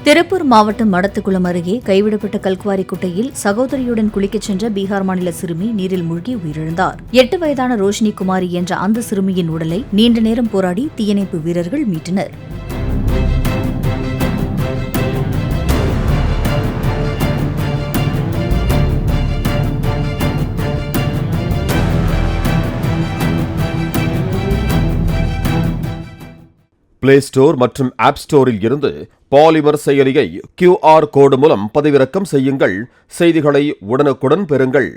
திருப்பூர் மாவட்டம் மடத்துக்குளம் அருகே கைவிடப்பட்ட கல்குவாரி குட்டையில் சகோதரியுடன் குளிக்கச் சென்ற பீகார் மாநில சிறுமி நீரில் மூழ்கி உயிரிழந்தார். 8 வயதான ரோஷினி குமாரி என்ற அந்த சிறுமியின் உடலை நீண்ட நேரம் போராடி தீயணைப்பு வீரர்கள் மீட்டனர். பிளே ஸ்டோர் மற்றும் ஆப் ஸ்டோரில் இருந்து பாலிமர் செயலியை QR கோடு மூலம் பதிவிறக்கம் செய்யுங்கள். செய்திகளை உடனுக்குடன் பெறுங்கள்.